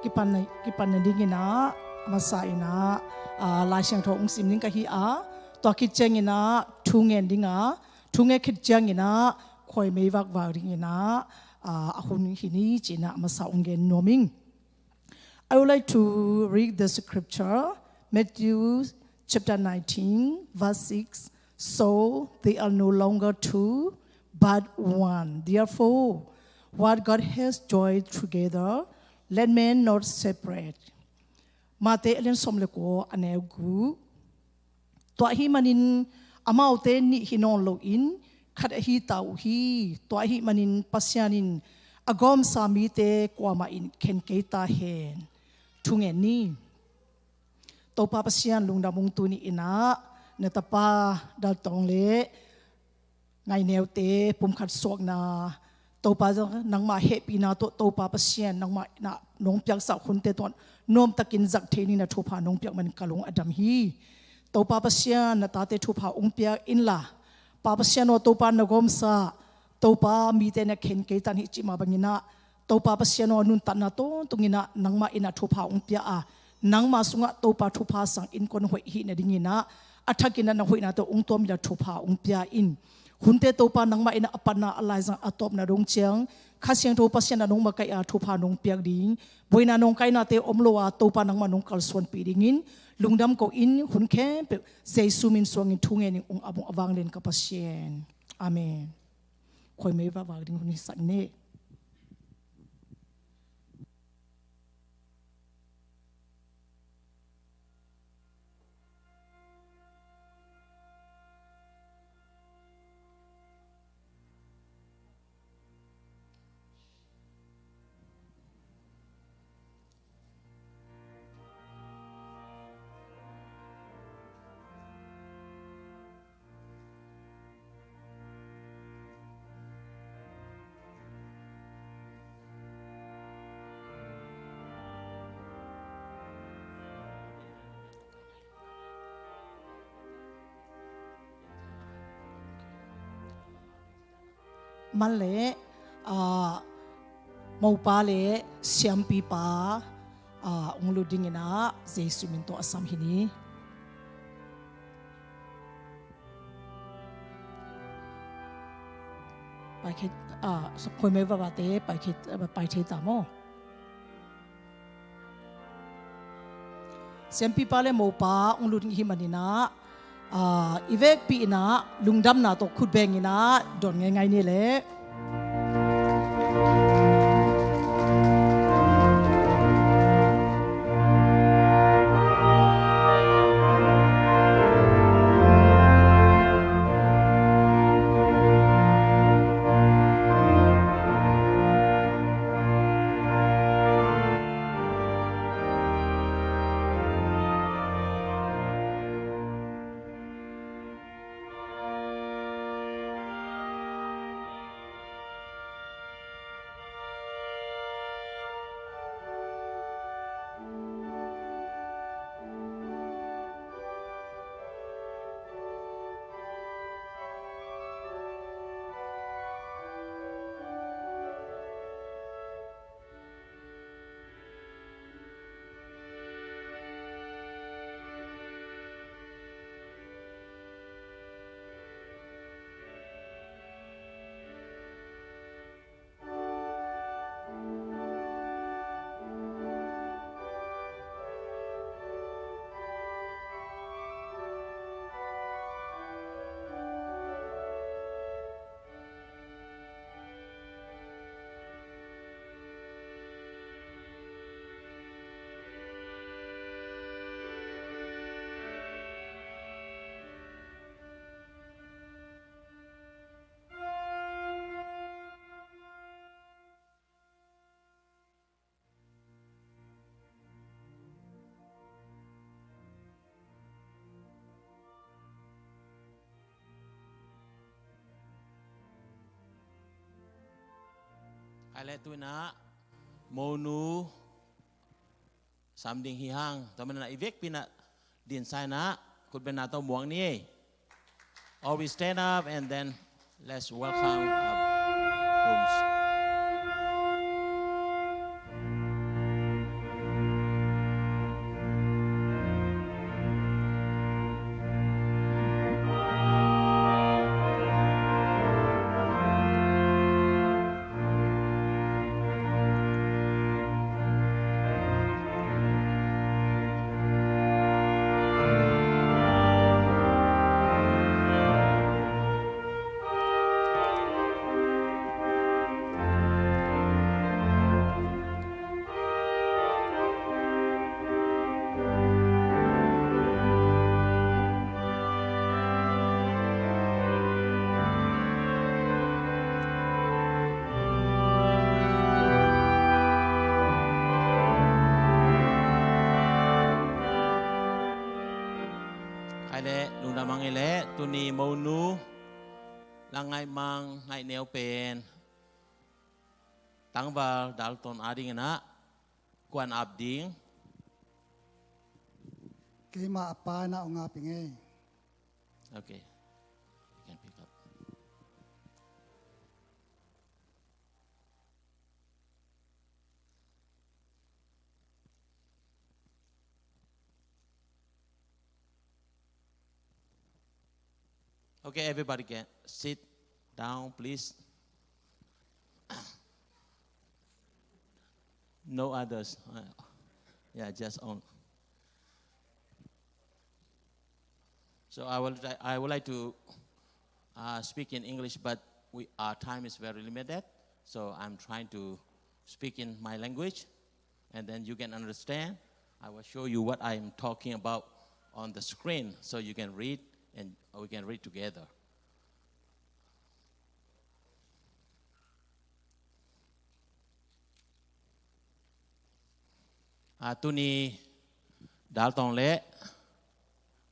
kipan na dingina masaina lai siang tho ung sim ning ka hi a to ki chengina thungen dinga thunge khit changina khoi mei wak wa ringina ahun hini china masa ungen noming. I would like to read the scripture, Matthew chapter 19 verse 6. So they are no longer two but one. Therefore what God has joined together, let men not separate. Mate elen somleko anegu to hi manin amau te ni hinon lo in khat hi tau hi to hi manin pasyanin agom sami te kwama in ken keita hen thungen ni to pa pasyan lungda mung tu ni ina na tapa dal tong le ngai neu te pum khat sok na to pa nang ma happy na to pa pasyan nang ma na nong pyak sa khun te ton nom takin zak theni na thopa nong pyak man kalung adam hi to pa pasyan na ta te thopa ong pyak in la pa pasyan no to pa na gom sa to pa mi te na khen ke tan hi chi ma bangina to pa pasyan no nun tan na to tungina nang ma ina thopa ong pya a nang ma sunga to pa thopa sang in kon hoi hi na dingina athakina na hoi na to ong tom ya thopa ong pya in hunte to pa nang ma ina apana alai jang atop na rong chiang khasiang to pasyan na nong ma kai a thopa nong pyak ding boina nong kai na te omlowa to pa nang ma nong kal son pi dingin lungdam ko in hun khe jesu min song in thungen ni ong abong awang len ka pasyen amen khoi me ba wa ding hun sak ne man le mau pa le siam pi pa ong lu dingina jesu min to asam hini pai khe so khoi me ba te pai the ta mo siam pi pa le mau pa ong lu ding hi manina ivek pi na lungdam na to khut beng ina don ngai ngai ni le ale tu na monu samding hihang taman na ivek pina din sai na kut ben na to muang ni all we stand up and then let's welcome our rooms Kai le lung da mang le tu ni mo nu la ngai mang ngai neo pen tang val dal ton ading na kwan ap ding Kima apa na o nga pinge. okay you can pick up okay everybody can sit down please no others yeah just on so I would like to speak in English, but our time is very limited. So I'm trying to speak in my language, and then you can understand. I will show you what I'm talking about on the screen, so you can read, and we can read together. Tu ni dal tong le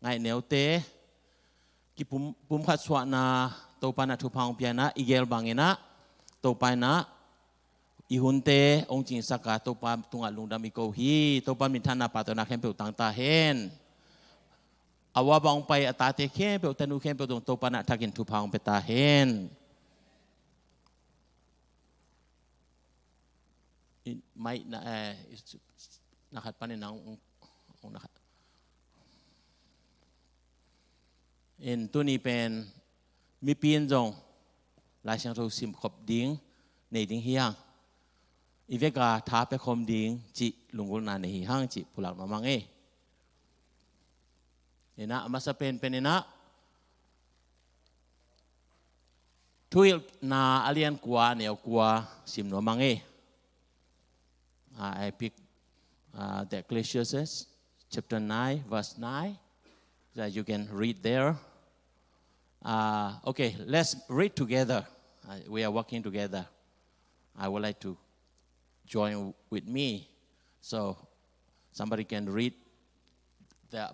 ngai neo te ki pum khat swa na to pa na thu phang pia na igel bangena to pa na i hun te ong jing saka to pa tunga lungdam I ko hi to pa min thana pa to na khem pe tang ta hen awa bang pai ata te khem pe tanu khem pe tong to pa na thakin thu phang pe ta hen mai na na khat pa ni nang ong na khat in tu ni pen mi pin jong la chang ro sim khop ding nei ding hiang I ve ka tha pe khom ding chi lungul na nei hang chi pulak ma mang e ina ama sa pen ina thuil na alian kwa neo kwa sim no mang e I pick the Ecclesiastes chapter 9 verse 9 that you can read there. Okay, let's read together. We are working together. I would like to join with me. So somebody can read the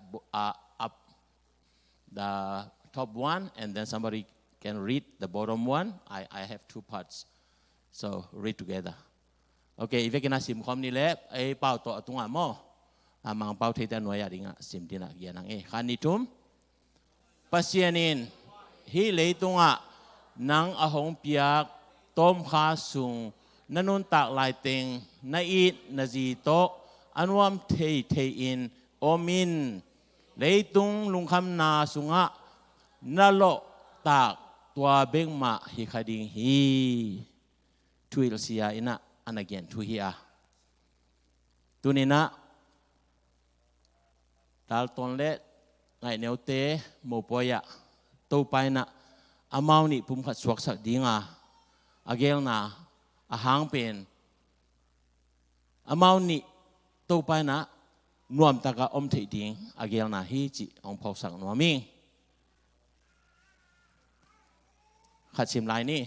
the top one, and then somebody can read the bottom one. I have two parts. So read together. Okay, if you can sim kom ni le ai pau to tunga mo. Amang pau thei ta noi ya dinga sim dina ya nang e khanitum pasianin hi leitunga nang ahong piak tom kha sung nanun tak lai teng na it na ji to anwam thei in omin leitung lungkham na sunga nalo tak tua bengma hi khading hi tuil sia ina anagen tu hi a tunina dal ton le ngai neu te mo poya to pai na amau ni pum khat suak sak dinga agel na a hang pen amau ni to pai na nuam taka om thei ding agel na hi chi ong phau sak nuami khat sim lai ni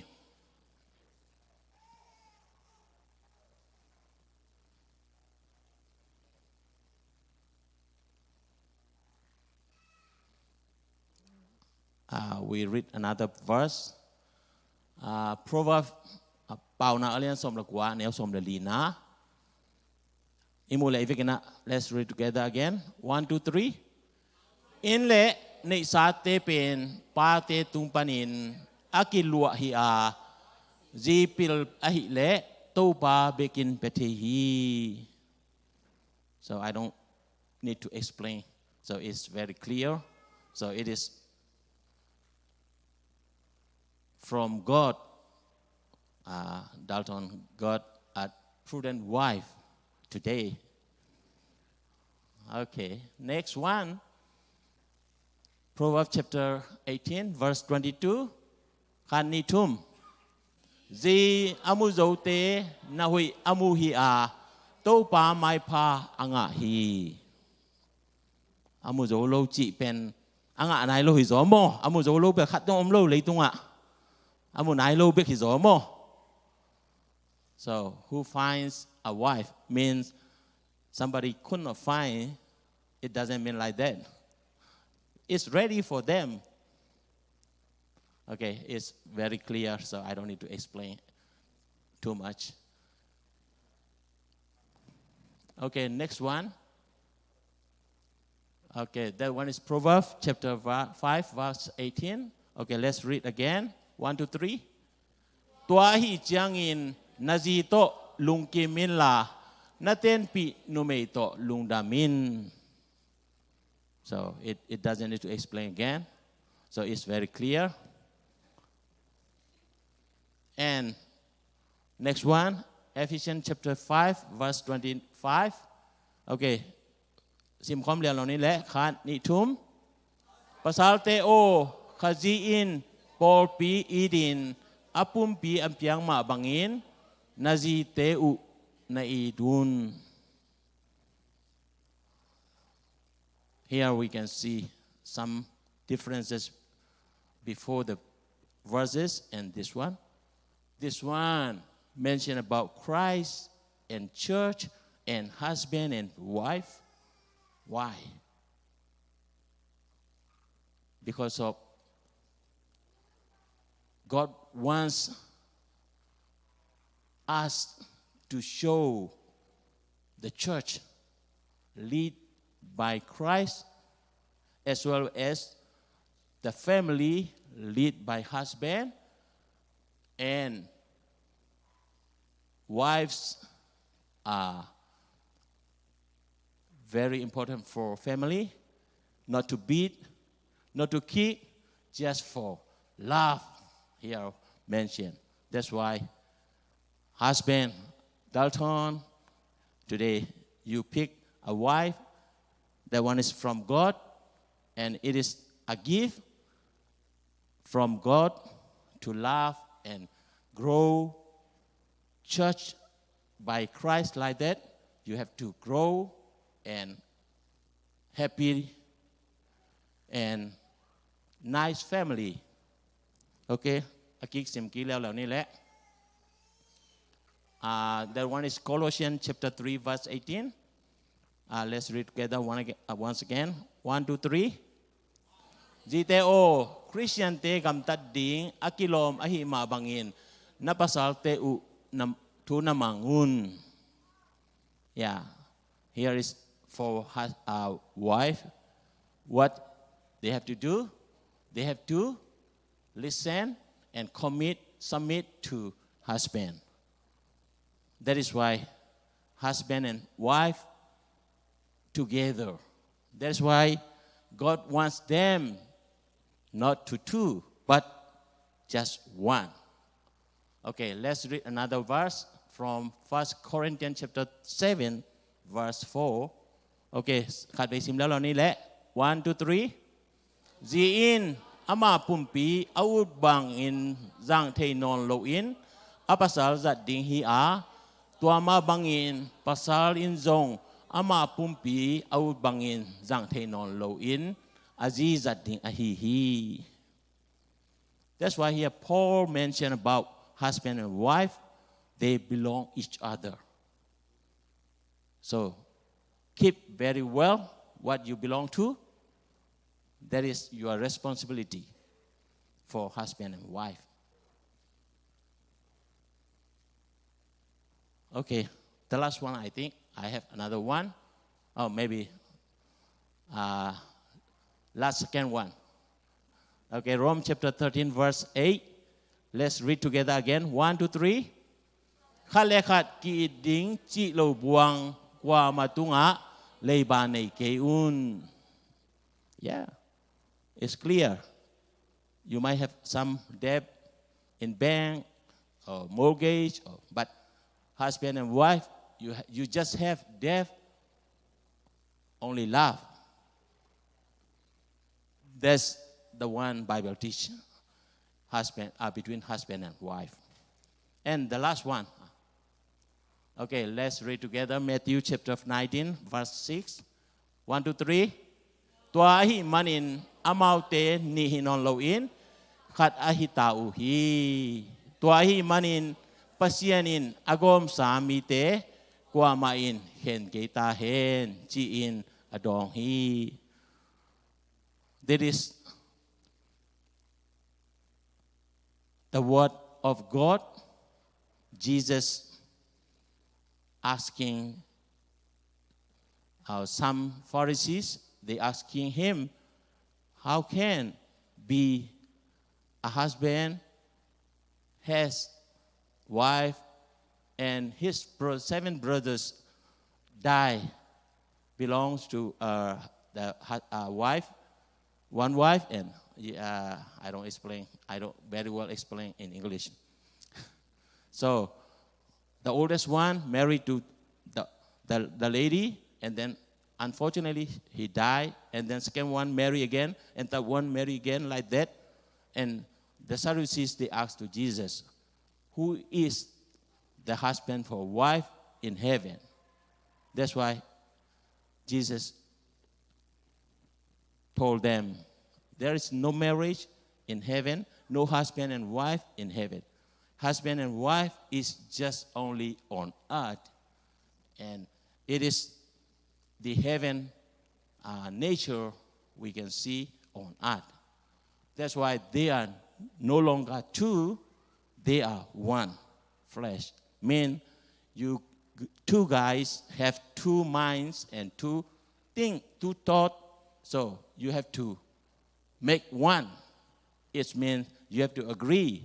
we read another verse. Proverbs Pau na alian som la kwa neo som la lina. Imula ivikina. Let's read together again. 1, 2, 3. In le nei sa te pen pa te tung panin akilua hi a zipil ahi le to pa bekin petehi. So I don't need to explain. So it's very clear. So it is from God, Dalton got a prudent wife today. Okay, next one. Proverbs chapter 18, verse 22. Khanitum. Zi amu zote nahui amu hi a to pa mai pa anga hi. Amu zo lo chi pen anga nai lo hi zo mo. Amu zo lo be khat dong om lo lei tung a. Amu nai lo bek hi zo mo. So who finds a wife means somebody could not find. It doesn't mean like that. It's ready for them. Okay, it's very clear, so I don't need to explain too much. Okay, next one. Okay, that one is Proverbs chapter 5, verse 18. Okay, let's read again. 1, 2, 3. Tua hi jiangin nazito lungkimin la naten pi numeito lungdamin. So it doesn't need to explain again. So it's very clear. And next one, Ephesians chapter 5, verse 25. Okay. ซิมคอมเรียนเหล่านี้แหละคานิทุมภาษาเตโอคาจีอินปอลปีอีดินอปุมปีอัมเปียงมาบังอินนาจีเตอุนาอีดุน Here we can see some differences before the verses and this one. This one mentioned about Christ and church and husband and wife. Why? Because of God wants us to show the church lead by Christ as well as the family lead by husband and wives are very important for family, not to beat, not to kick, just for love, here mentioned. That's why husband, Dalton, today you pick a wife, that one is from God, and it is a gift from God to love and grow church by Christ like that. You have to grow and happy and nice family. Okay, อากิกสิมกี้แล้วเหล่านี้แหละ that one is Colossians chapter 3 verse 18. Let's read together once again. 1, 2, 3. Jiteo Christian te gam tad ding akilom ahi ma bangin napasal te u tu namangun. Yeah, here is for wife. What they have to do? They have to listen and submit to husband. That is why husband and wife together. That's why God wants them not to two, but just one. Okay, let's read another verse from 1 Corinthians chapter 7, verse 4. Okay, ขัดไปซิมแล้วเรานี่แหละ 1, 2, 3. Ziin ama pumpi aud bang in zang thei non lo in apasal zat ding hi a tua ma bangin pasal in zong ama pumpi aud bangin zang thei non lo in azi zat ding a hi. That's why here Paul mentioned about husband and wife. They belong each other. So keep very well what you belong to. That is your responsibility for husband and wife. Okay, the last one, I think I have another one. Oh, maybe last second one. Okay, Rome chapter 13, verse 8. Let's read together again. 1, 2, 3. Khalekat ki ding chi lo buang kwa matunga leiba nei keun. Yeah, it's clear. You might have some debt in bank or mortgage, but husband and wife, you just have debt, only love. That's the one Bible teaches. Between husband and wife. And the last one. Okay, let's read together Matthew chapter 19, verse 6. 1, 2, 3. Tua hi manin amaute ni hinon lo in khat ahita uhi. Tua hi manin pasianin agom sami te kwa main hen keita hen chi in adong hi. That is the word of God. Jesus asking some Pharisees, they asking him, how can be a husband has wife and his 7 brothers die belongs to the wife, one wife, and I don't very well explain in English. So the oldest one married to the lady, and then unfortunately he died, and then second one marry again, and third one marry again, like that. And the Sadducees, they asked to Jesus, who is the husband for wife in heaven? That's why Jesus told them, there is no marriage in heaven, no husband and wife in heaven. Husband and wife is just only on earth. And it is the heaven nature we can see on earth. That's why they are no longer two, they are one flesh. Mean you two guys have 2 minds and 2 thoughts, so you have to make one. It means you have to agree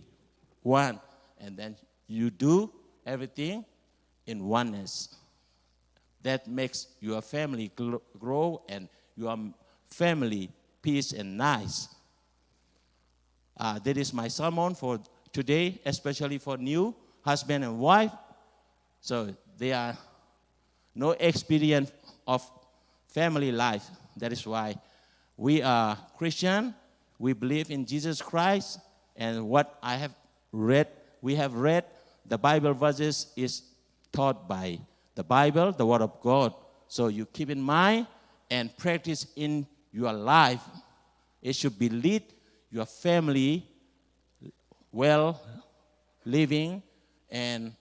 one, and then you do everything in oneness. That makes your family grow and your family peace and nice. That is my sermon for today, especially for new husband and wife. So they are no experience of family life. That is why we are Christian. We believe in Jesus Christ. And what I have read, we have read, the Bible verses is taught by the Bible, the Word of God. So you keep in mind and practice in your life. It should be lead your family well living and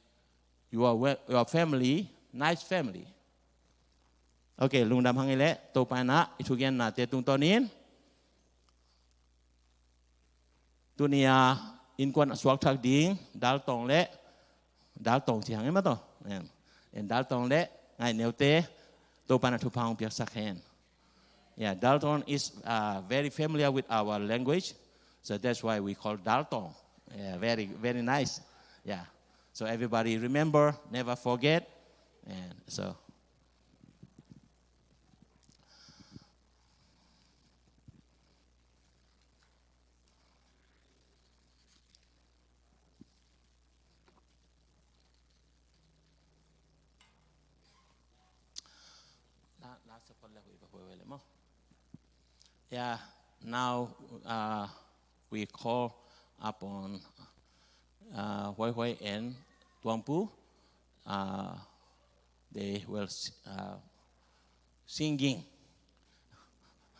your family, nice family. Okay, lung dam hang ile to pa na itugen na te tung tonin. Tunia in kwan swak thak ding dal tong chi hang ma to. En dal tong le ngai neu te to pa na thu phang piak sak hen. Yeah, Dalton is very familiar with our language, so that's why we call Dalton. Yeah, very, very nice. Yeah, so everybody remember, never forget, and so. Yeah, now we call upon Hoi Hoi and Tuang Pu. They will singing.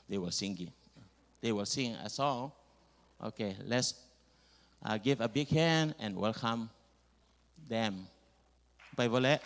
They will singing. They will sing a song. Okay, let's give a big hand and welcome them. Bye, Vole.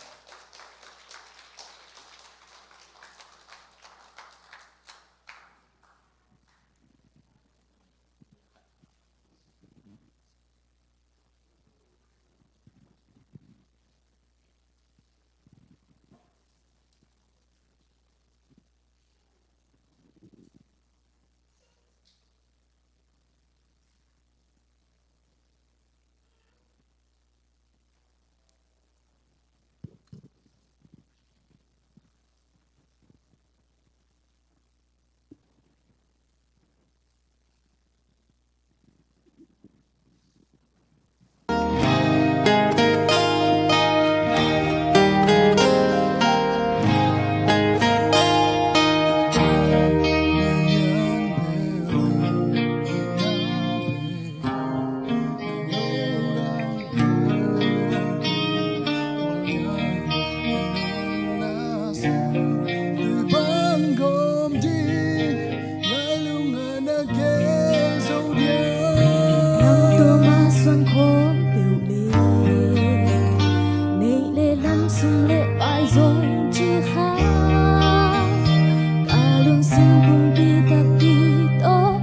Hãy subscribe cho kênh Ghiền Mì Gõ để không bỏ lỡ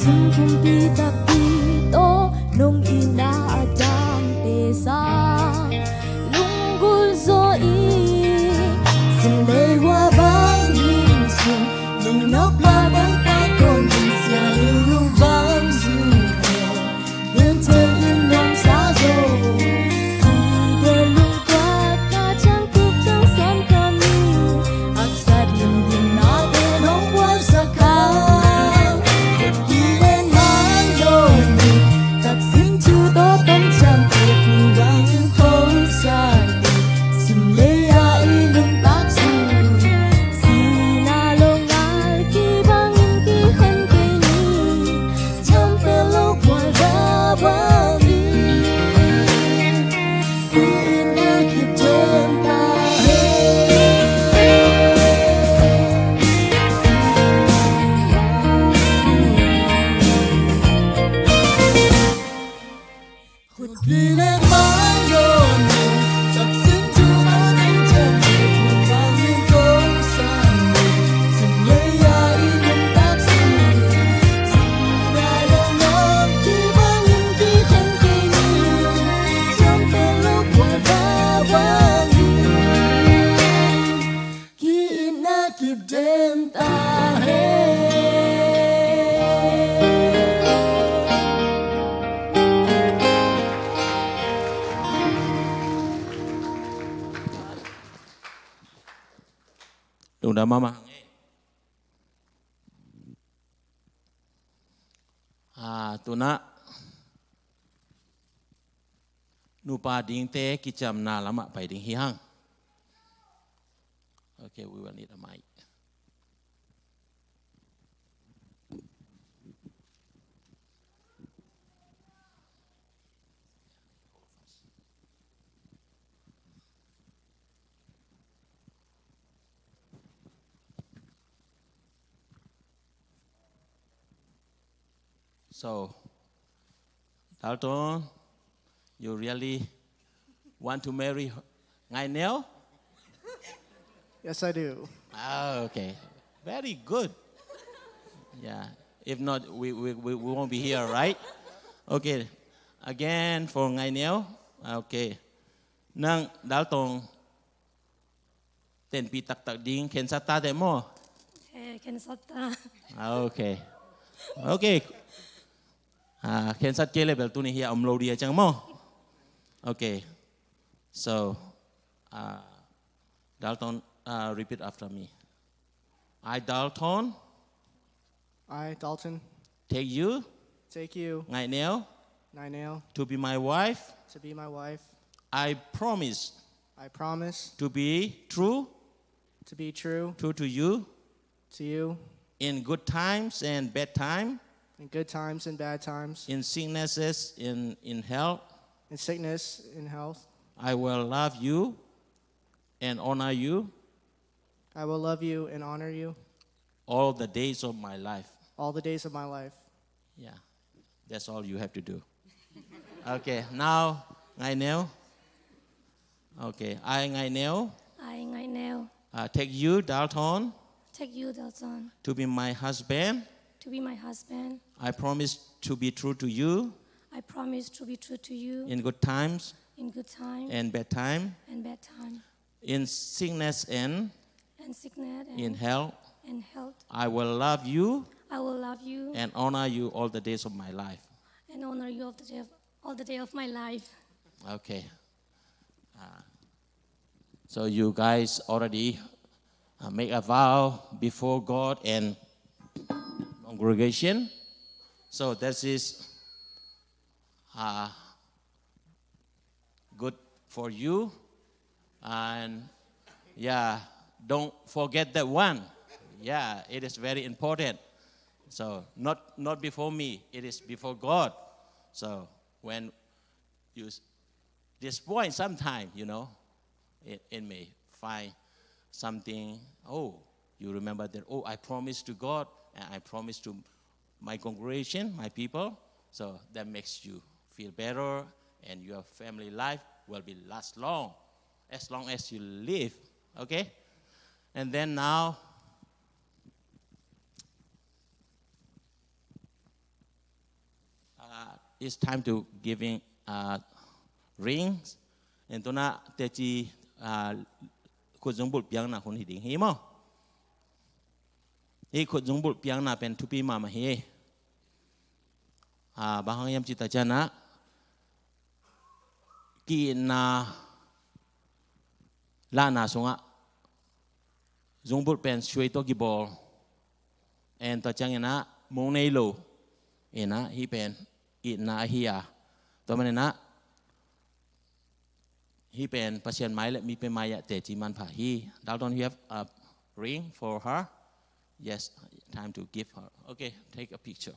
Sungkumpi tapito nung inaadang pesa Lunggul zoi Sinlewa bang lingsung Nung napabang pagkondensya Lulubang zuhe Yung tayin ng sazo Igalungkat na cangkup ng san kami At sa dingding natin ang wasakang Ilan man yun Taksin tuto tong cangkup Tuwang yung konsari Simleya ilong taksu Sinalongal kibangin kihan kini Champelo kwadabali Pinakiteng tahe Pilit man yun Taksin tuto ng cangkup Tuwang yung konsari Simleya ilong taksu Sinalongal kibangin kihan kini Champelo kwadabali Kinakiteng tahe Đúng đã mama nghe. Tu na nu pa ding te ki cham na lama pai ding hi hang. Okay, we will need a mic. So, Dalton, you really want to marry Ngai Neo? Yes, I do. Okay, very good. Yeah, if not, we won't be here, right? Okay, again for Ngai Neo. Okay, nang Dalton, ten pi tak tak ding ken sata demo. Ken sata Okay, okay. Ken sat ke level tu ni hi om lo dia chang mo. Okay, so Dalton, repeat after me. I Dalton I, Dalton, take you, take you, Ngai Neo, Naineo, to be my wife. to be my wife. I promise I promise to be true to be true to you to you in good times and bad times, in good times and bad times, in sicknesses, in health. in sickness, in health. I will love you and honor you I will love you and honor you all the days of my life. all the days of my life. Yeah, that's all you have to do. Okay, now Ngai Neo. Okay, I Ngai Neo I Ngai Neo take you, Dalton, take you Dalton to be my husband. to be my husband. I promise to be true to you I promise to be true to you in good times in good time and bad time, and bad time, in sickness and and sickness in health. and health. I will love you I will love you and honor you all the days of my life. and honor you all the day of my life. Okay. So you guys already make a vow before God and congregation. So this is good for you. And yeah, don't forget that one. Yeah, it is very important. So not before me, it is before God. So when you disappoint sometime, it may find something, you remember that, I promised to God and I promised to my congregation, my people. So that makes you feel better and your family life will be last long as you live, okay? And then now, it's time to giving rings. And to na teji kut jung bul piang na hun hiding hi mo. Hi kut jung bul piang na pen tupi mama hi. Bahang yam cita jana ki na la na sunga jung bul pen shui to gibol. And to chang ina mong nei lo ina hi pen ina hiya. To manena he pen pasien mai let me pe maya te chi man pha he. Don't you have a ring for her? Yes, time to give her. Okay, take a picture.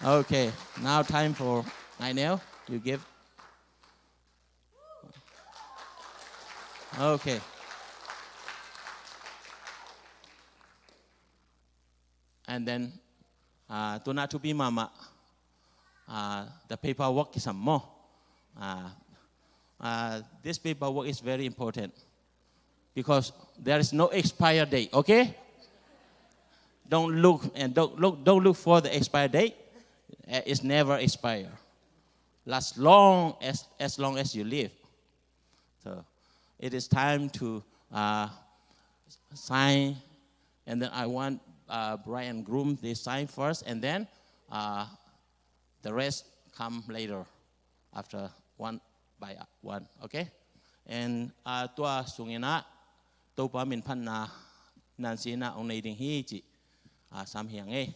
Okay, now time for Ainel. You give. Okay. And then to not to be mama. The paperwork is some more. This paperwork is very important because there is no expire date. Okay, don't look for the expire date. It's never expire. Last long as you live. So it is time to sign, and then I want bride and groom they sign first, and then. The rest come later, after one by one, okay? And tua sungina, topa min pan na nansina on needing he ji, sam hiang eh.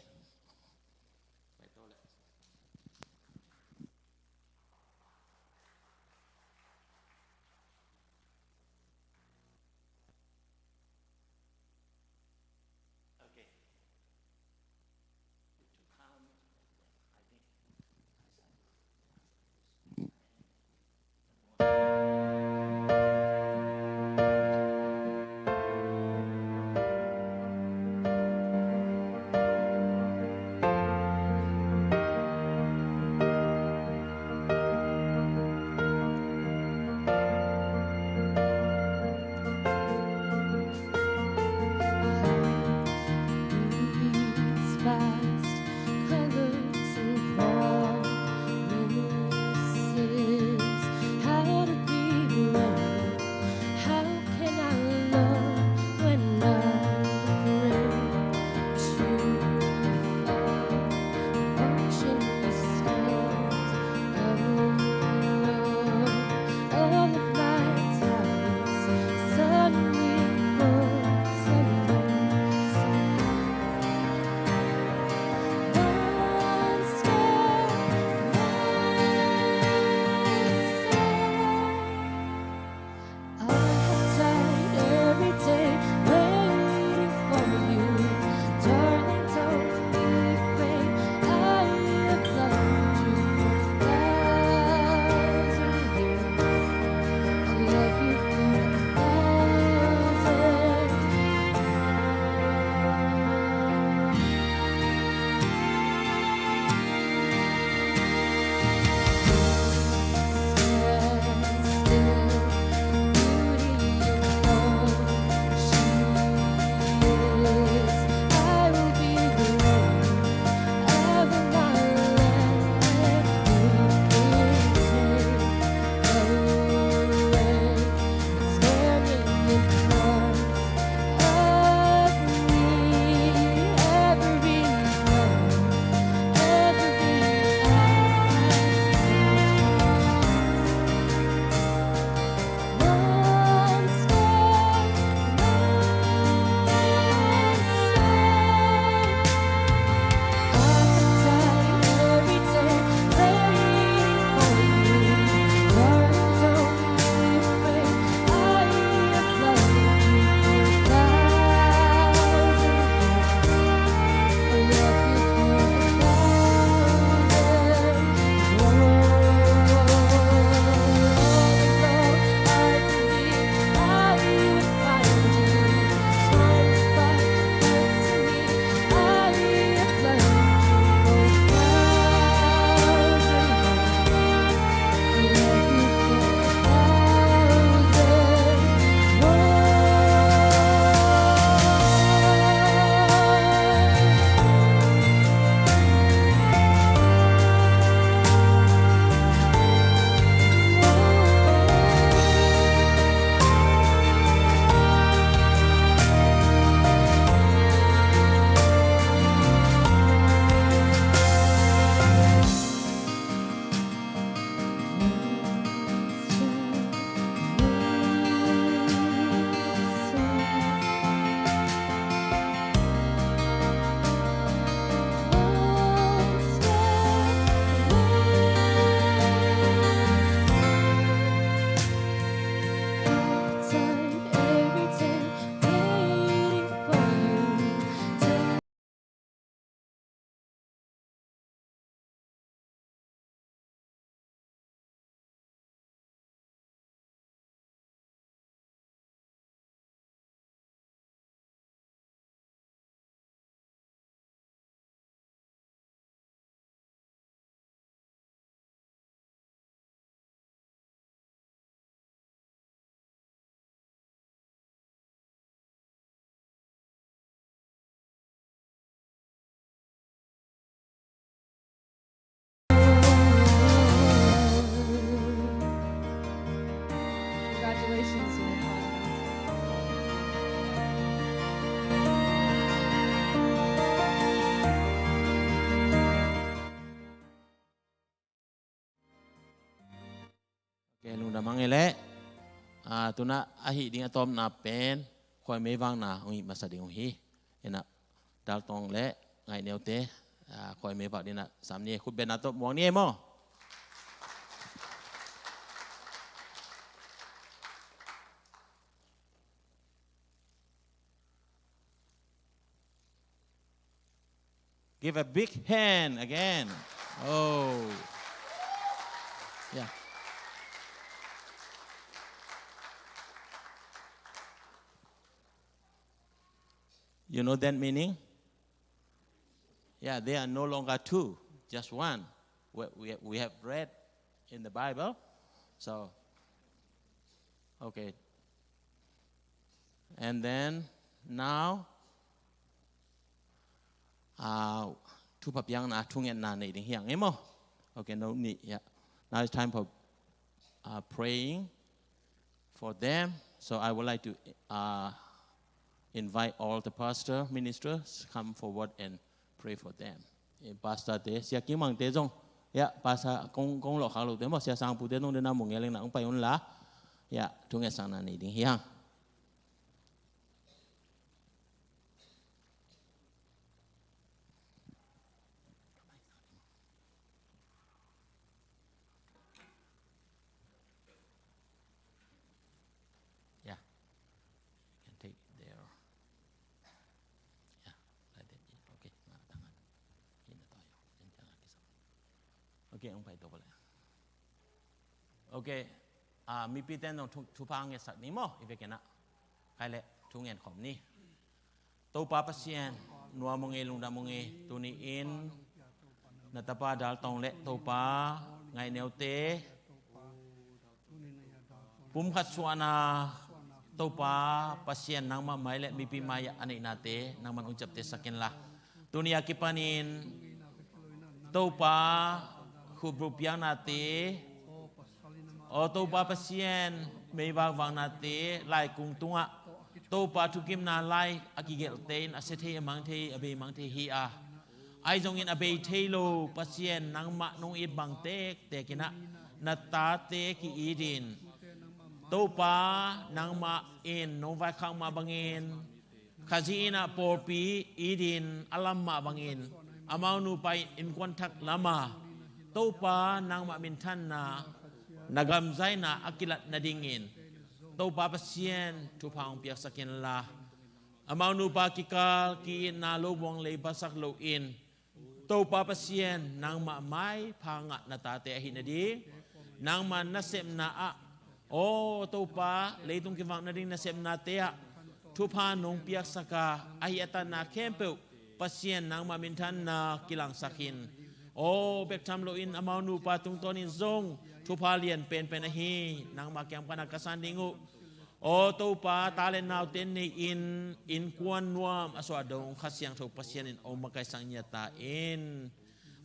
na mangele tuna ahi ding atom na pen khoi me wang na ui masading hi ena dal tong le ngai neu te khoi me ba dina samni khut ben atom mong ni mo Give a big hand again. Oh. Yeah. You know that meaning? Yeah, they are no longer two, just one. We have read in the Bible. So, okay. And then now, two papyang na tung and na needing here. Okay, no need. Yeah. Now it's time for praying for them. So I would like to invite all the pastor ministers come forward and pray for them. Pastor te sia kim mang te jong. Ya pastor kong lo khalo te mo sia sang pu te nong de na mong yeleng na ong pai on la. Ya tung sang na needing here. Take their like that. Okay, tangan ini tayo jangan kisah. Okay, ang pai to pala. Okay, mi piten nong tupang sak ni mo ivekena. Kai le tungen khom ni. To pa pasien nuwa mong ilung da mong tuniin natapa dal tong le to pa ngai neu te pum khat suana Topa pasien nang mamay le mipi maya anay nate nang man uncap te sakin lah. Dunia kipanin topa khubrupiang nate o topa pasien may wang nate lai kung tunga topa tukim na lai akigel tein asete amang te abe mang te hi a ai jongin abe telo pasien nang ma nong it bang te kina natate ki idin Topa nang ma in no vai khang ma bangin khazina porpi idin alam ma bangin amau nu pai in kontak lama topa nang ma min than na nagam zaina akilat nadingin topa pasien tu phang piak sakin la amau nu pa kikal ki na lo wong le basak lo in topa pasien nang ma mai phanga natate hinadi nang ma nasem na a Oh, topa, leitung kivang na rin na siyam natea. Tupa nung piyak saka, ayatan na kempel, pasien nang mamintan na kilang sakin. Oh, bektam loin amaw nupa tungtonin zong, tupa lian pen penahi, nang makiam ka nagkasandingo. Oh, topa, talen na ten ni in kuan nuam, aswadong kasyang to pasien in o makaisang nyatain.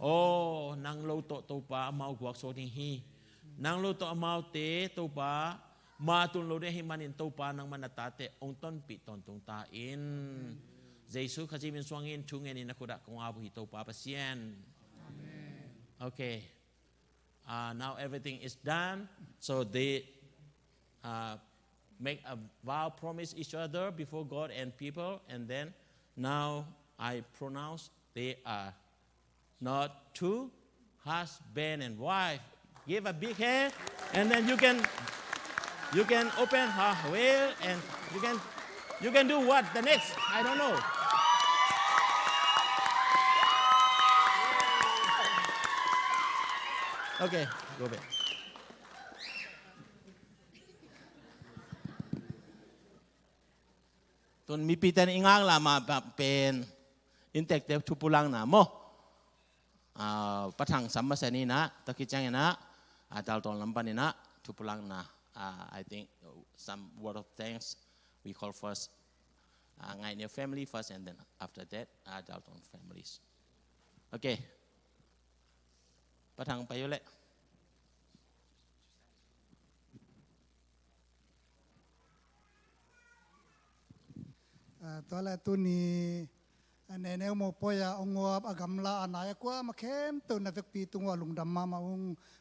Oh, nang loto topa, amaw guwak soting hi. Nang lo to amau te topa matun lo de himanin topa nang manatate ong ton pi ton tung ta in Jesus kasi min swangin tungen in akuda kung abu hi topa pasien. Okay. Now everything is done. So they make a vow, promise each other before God and people, and then now I pronounce they are not two, husband and wife. Give a big hand, and then you can open her well, and you can do what the next? I don't know. Okay, go back. Tun mi pitan ingang lama pen intek te tupulang na mo. Patang sama seni na takicang na. Dal tong lampan na tupulang na. I think some word of thanks we call first ngai new family first, and then after that dal tong families. Okay. Patang payole. Tola tu ni อันเนวโมปอยองวบอากำลาอันไหนกว่ามาเข้มตัวนักปีตัวลุงดำมาอง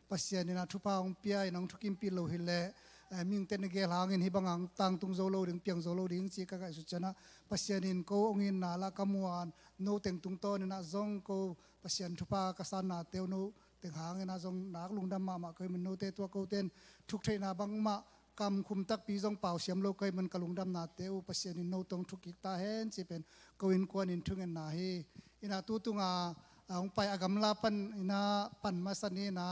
ปัสยานินาทุพาองเปียน้องทุกิมปีโลหิเลมิงเตนเกลหางินฮิบังอังตังตุงโซโลดิงเปียงโซโลดิงจีกะกะสุจนะปัสยานินโกองอินนาละกำมวนโนเต็งตุงโตนินาซงโกปัสยานทุพากษันนาเตวโนเต็งหางินนาซงนักลุงดำมาเคยมันโนเตตัวโกเตนทุกเทนาบังมากำคุมตักปีซงเป่าเสียมโลเคยมันกะลุงดำนาเตวปัสยานินโนตงทุกิตาเห็นจีเป็นกวินกวนอินทุงเงินนาฮีอินาตุตุงองไปอากำลาปันอินาปันมาสันนีนา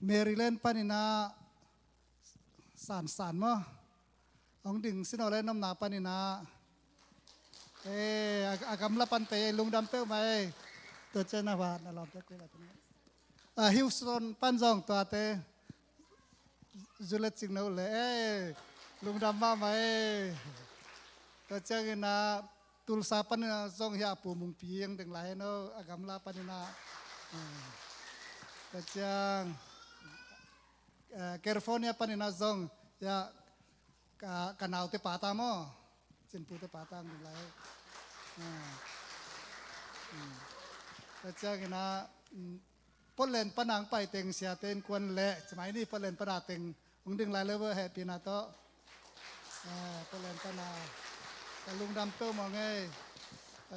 เมริแลนด์ปันอินาสารมั้งองดึงสินเอาเลยน้ำหนาปันอินาอากำลาปันเตยลุงดำเป้าไหมตัวเจ้าหน้าบ้านเราจะคุยอะไรกันฮิวสตันปันจองตัวเตจุลจิงเอาเลยลุงดำมาไหมตัวเจ้าเงินตุลสาปันซองยาปูมุงปียงถึงหลายเนาะอากำลาปันนากระจังแคลิฟอร์เนียปันนาซองยากันเอาเตปาตามอจินปูเตปาตามถึงหลายกระจังนะปนเลนปนังไปเต็งเสียเต็งควนเละสมัยนี้ปนเลนปนาเต็งองดึงหลายเลเวอร์แฮปปี้นาโตปนเลนปนาแต่ลุงดำเป้ามองไง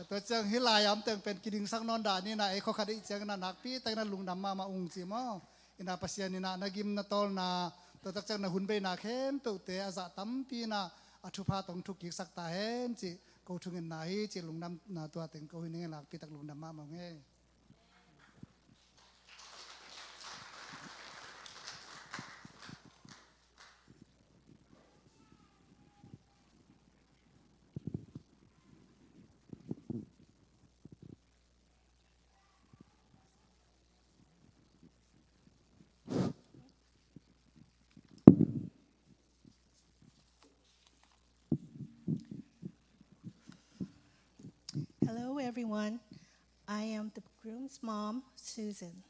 ตัวเจ้าฮิลายอมเติงเป็นกิดิงสักนอนด่านี่นะไอ้เขาขัดอีเจ้านั่นนักปีแต่นั้นลุงดำมาอุ้งจีมั้งอินาปัสยานี่นะนักิมนาตอลนะตัวเจ้าน่ะหุ่นเบนาเข้มตัวเตะอาซาตั้มปีนะอัฐุภาตองทุกกิสักตาเห็นจีกูทุงเงินนาฮีจีลุงดำนาตัวเต็งกูหินเงินนักปีตักลุงดำมองไงHello, everyone. I am the groom's mom, Susan.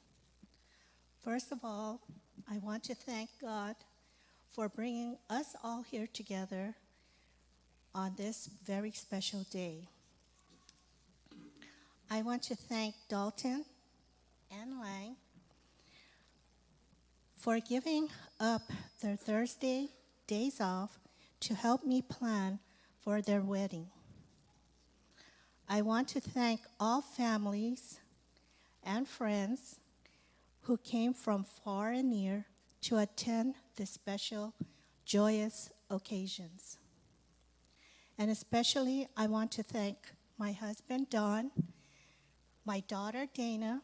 First of all, I want to thank God for bringing us all here together on this very special day. I want to thank Dalton and Lang for giving up their Thursday days off to help me plan for their wedding. I want to thank all families and friends who came from far and near to attend this special, joyous occasions. And especially, I want to thank my husband, Don, my daughter, Dana,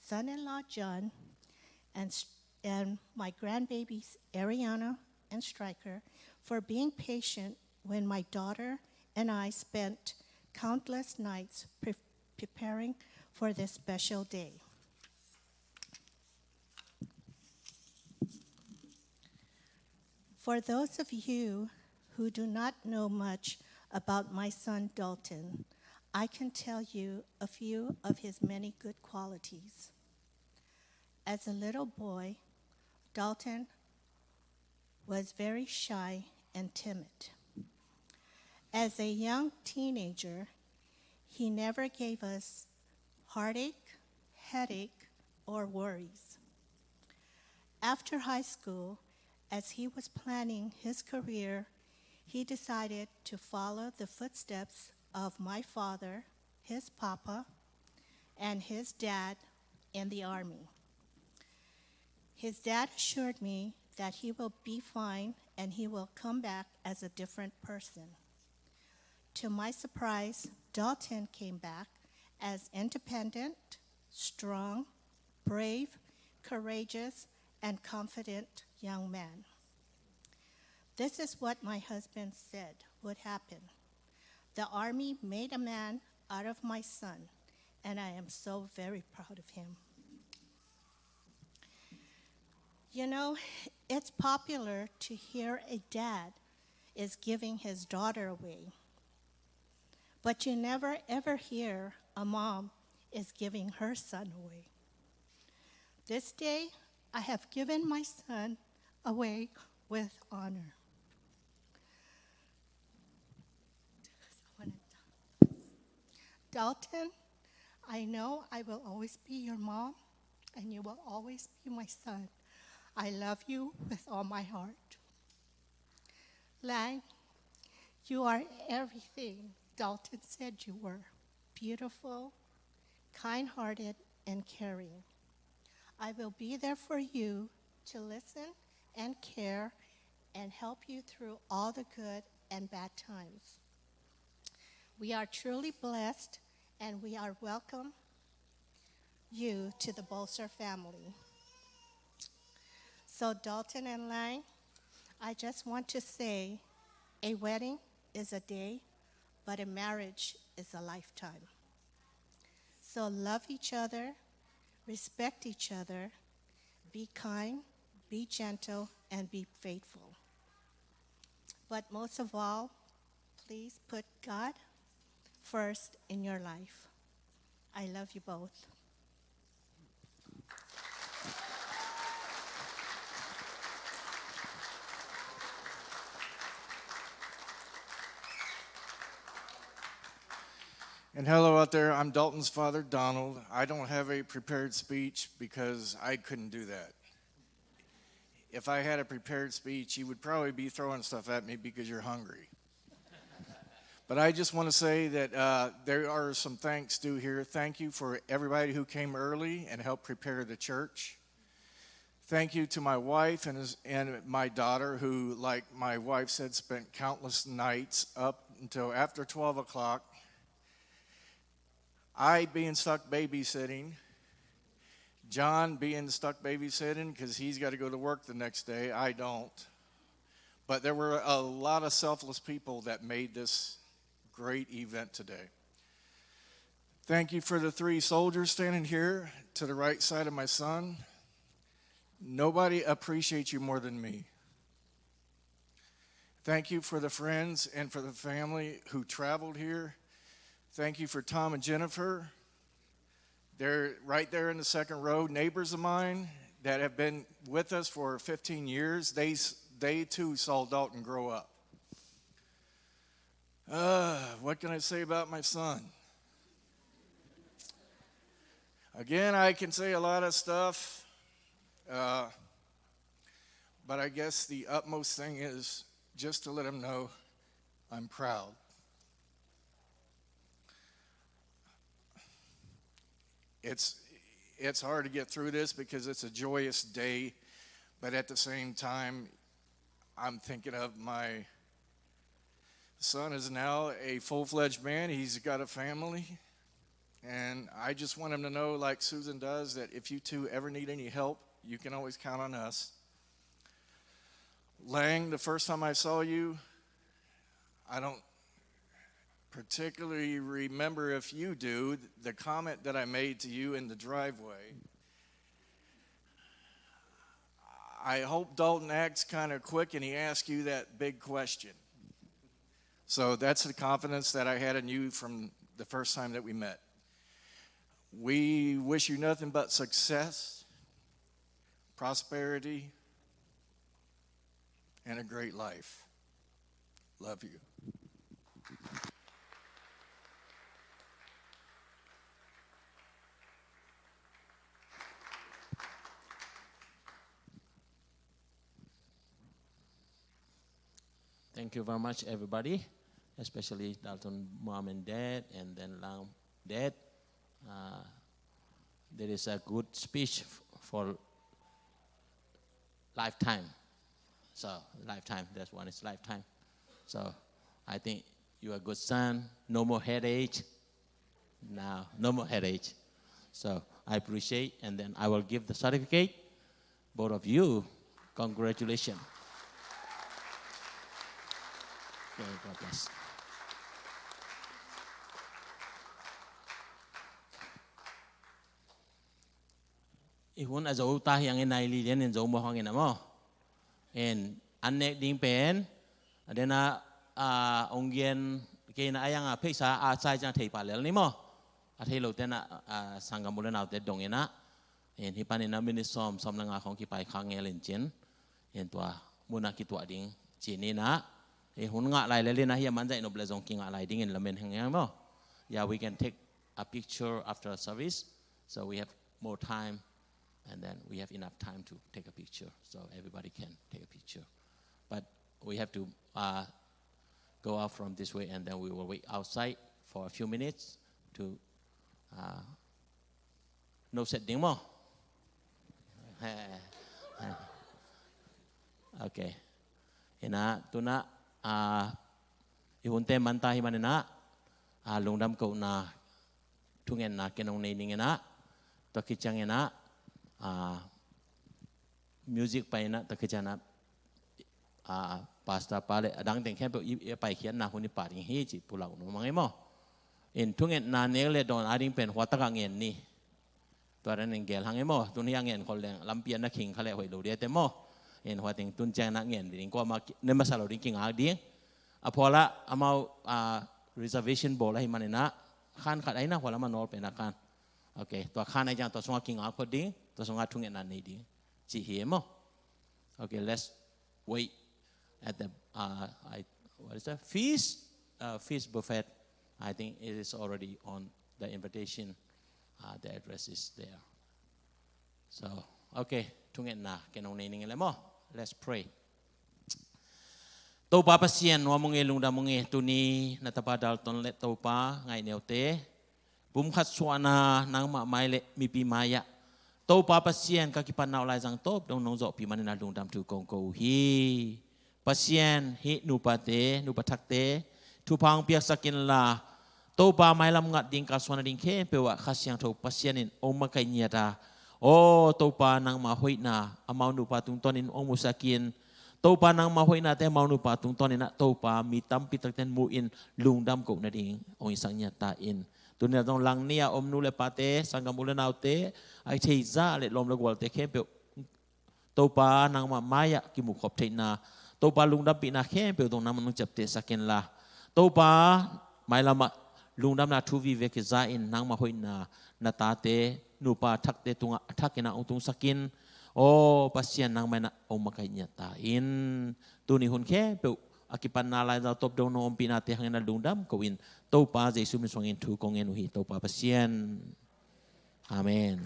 son-in-law, John, and my grandbabies, Ariana and Stryker, for being patient when my daughter and I spent countless nights preparing for this special day. For those of you who do not know much about my son Dalton, I can tell you a few of his many good qualities. As a little boy, Dalton was very shy and timid. As a young teenager, he never gave us heartache, headache, or worries. After high school, as he was planning his career, he decided to follow the footsteps of my father, his papa, and his dad in the Army. His dad assured me that he will be fine and he will come back as a different person. To my surprise, Dalton came back as independent, strong, brave, courageous, and confident young man. This is what my husband said would happen. The Army made a man out of my son, and I am so very proud of him. You know, it's popular to hear a dad is giving his daughter away. But you never ever hear a mom is giving her son away. This day, I have given my son away with honor. Dalton, I know I will always be your mom, and you will always be my son. I love you with all my heart. Lang, you are everything Dalton said you were. Beautiful, kind-hearted, and caring. I will be there for you to listen and care and help you through all the good and bad times. We are truly blessed, and we are welcome you to the Bolser family. So Dalton and Lang, I just want to say a wedding is a day, but a marriage is a lifetime. So love each other, respect each other, be kind, be gentle, and be faithful. But most of all, please put God first in your life. I love you both. And hello out there, I'm Dalton's father, Donald. I don't have a prepared speech because I couldn't do that. If I had a prepared speech, you would probably be throwing stuff at me because you're hungry. But I just want to say that there are some thanks due here. Thank you for everybody who came early and helped prepare the church. Thank you to my wife and my daughter who, like my wife said, spent countless nights up until after 12 o'clock. I being stuck babysitting, John being stuck babysitting because he's got to go to work the next day. I don't. But there were a lot of selfless people that made this great event today. Thank you for the 3 soldiers standing here to the right side of my son. Nobody appreciates you more than me. Thank you for the friends and for the family who traveled here. Thank you for Tom and Jennifer. They're right there in the second row, neighbors of mine that have been with us for 15 years. They too saw Dalton grow up. What can I say about my son? Again, I can say a lot of stuff, but I guess the utmost thing is just to let him know I'm proud. It's hard to get through this because it's a joyous day, but at the same time, I'm thinking of my son is now a full-fledged man. He's got a family, and I just want him to know, like Susan does, that if you two ever need any help, you can always count on us. Lang, the first time I saw you, I don't particularly remember if you do, the comment that I made to you in the driveway. I hope Dalton acts kind of quick and he asks you that big question. So that's the confidence that I had in you from the first time that we met. We wish you nothing but success, prosperity, and a great life. Love you. Thank you very much, everybody, especially Dalton mom and dad, and then Lang dad. There is a good speech for lifetime. So lifetime, that's one is lifetime. So I think you're a good son. No more headache. Now, no more headache. So I appreciate, and then I will give the certificate. Both of you, congratulations. God bless. Ihun a dấu ta yang này li liên in dấu mò hong in amo. En annek ding pen. Adena ông yên cái na ayang phê sa sai jang thầy pa lel ni mo. Thầy lâu tên sangam bulan nào tên dong ina. En hipan ina minisom som langa hong ki pai khang ngelen chen. En tua muna ki tua ding chini na. Hun ngạ lại lên na hiya man dạy nộp lại dòng kinh ngạ lại đi nghìn là mình hàng ngang mo, yeah, we can take a picture after service, so we have more time, and then we have enough time to take a picture, so everybody can take a picture. But we have to go out from this way, and then we will wait outside for a few minutes to no setting more. Okay. Ina tuna ihunte manta himanena lungdam ko na tungen na kenong neiningena to kichangena music pa ina to kichana pasta pale adang teng kempe pai khian na huni paring hi chi pulau no mangai mo in tungen na nele don ading pen hwataka ngen ni to ran engel hangai mo tuni angen kol leng lampian na king khale hoi lo dia te mo in hwating tun chang na ngen ding ko ma ne masalo ding king a ding apola amau reservation bol hi manena khan khat ai na hwala manol pe na kan okay to khan ai jang to songa king a ding to songa tungen na nei ding chi hi mo okay let's wait at the what is that feast buffet. I think it is already on the invitation. The address is there. So okay, tungen na kenong neining le mo. Let's pray. To pa pasien wa mong elung da mong tuni natapadal ton let to pa ngai neote bum khat suana nang ma mai le mi pi maya to pa pasien ka kipan naw lai jang top dong nong zo pi man na lung dam tu kong ko hi pasien hi nu pa te nu pa thak te tu pang piak sakin la to pa mai lam ngat ding ka suana ding khe pe wa khasyang tho pasien in ong ma kai nya ta o to pa nang ma hoi na amau nu pa tung ton in ong musakin to pa nang ma hoi na te mau nu pa tung ton in to pa mi tam pi tak ten mu in lung dam ko na ding ong sang nya ta in tunia dong lang nia om nu le pa te sangam ule nau te ai thei za le lom le gwal te khe pe to pa nang ma maya ki mu khop thei na to pa lung dam pi na khe pe dong nam nu chap te saken la to pa mai lama lung dam na thu vi ve ke za in nang ma hoi na ta te nu pa thak te tunga thakena ong tung sakin o pasien nang mai na om ma kai nya ta in tu ni hun khe pe akipan na lai da top dong no om pi na te hang na lung dam ko in to pa jesu mi song in thu kong en hi to pa pasien amen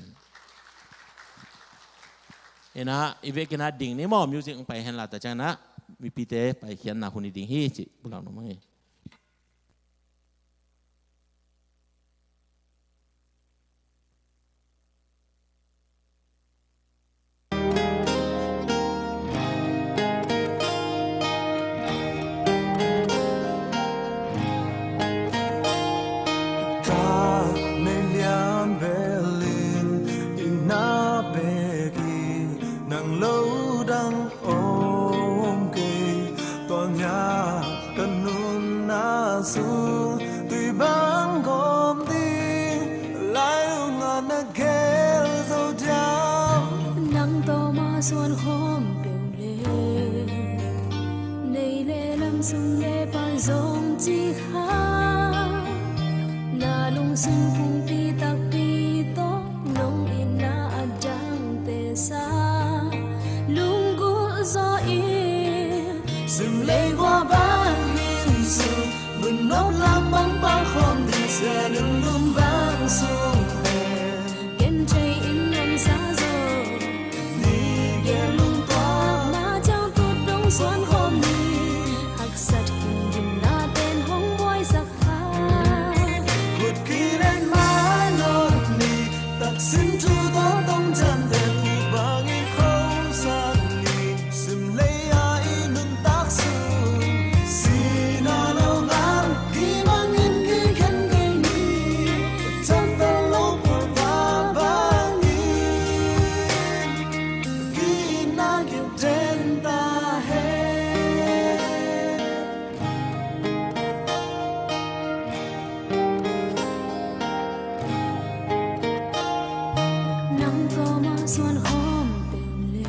ena ive kena ding ni mo music pai hen la ta chang na mi pi te pai khian na huni ding hi chi pulau no mai xuân hôm biểu lệ này lệ lâm sung lệ ban dòng chi khá na lung sung phung pi tak pi to nong in na adang te sa lung gu zo in sung lệ qua ban hin sung bừng nốt lam băng băng hôm đi xe lung lung vang sung lệ yên chạy in ngầm xa xuân hôm nay hắc sắt kinh nghiệm na tên hong boy sắc ha vượt kỳ lên mái nốt ni tắc xin chu đó tông chân đèn và nghe khâu sang ni sim lấy ai nâng tác xuân xin na lâu ngàn khi mang in khi khăn gây ni chân ta lâu của ba ba nghìn khi na kiểu trên ta xuân hôm bền lệ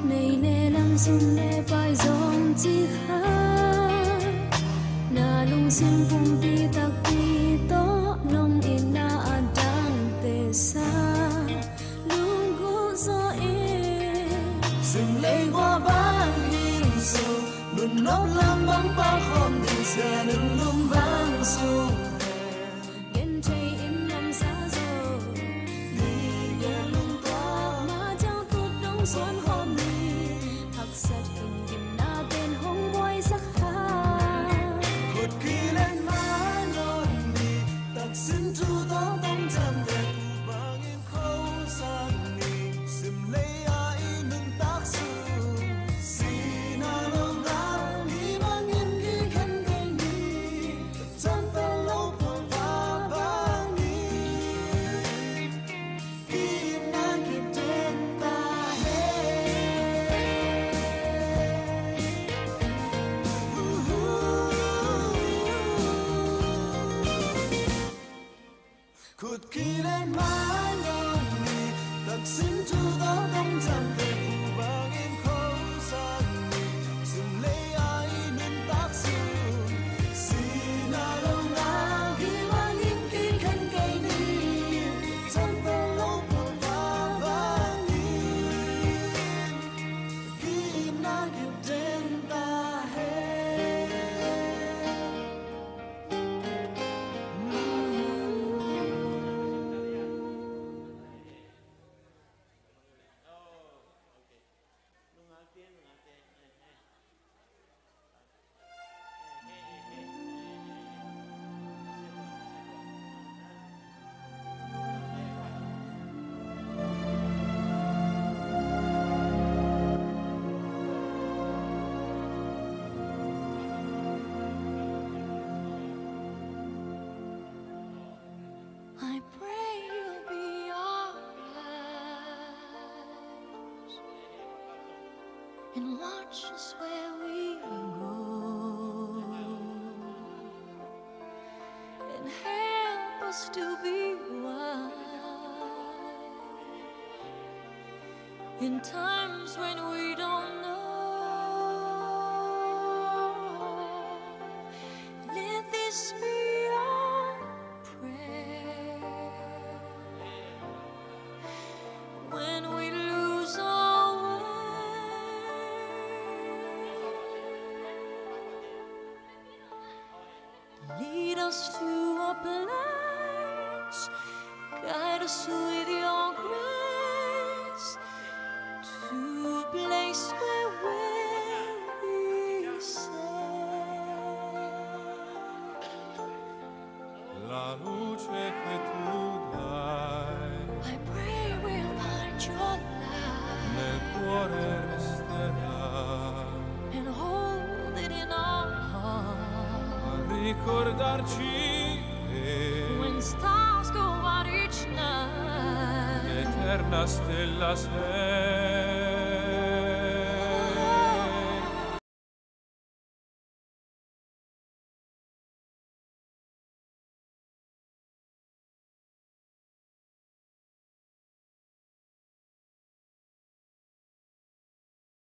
này lệ lâm xuân lệ bay dòng chi khá na lung sim phung pi tak pi to nong in na adang te sa lung gu zo in sừng lệ qua bang hin su nun nốt lam băng băng hôm đi xe nung lung vang su us where we go and help us to be wise in times when we don't know. Let this be our prayer when we lose our way. Lead us to a place, guide us with your grace, to a place where we'll be safe. La luce che tu dai I pray we'll find your nel light cuore resterà and hold it in our heart. a ricordarci che When stars go out each night, l'eterna stella sei.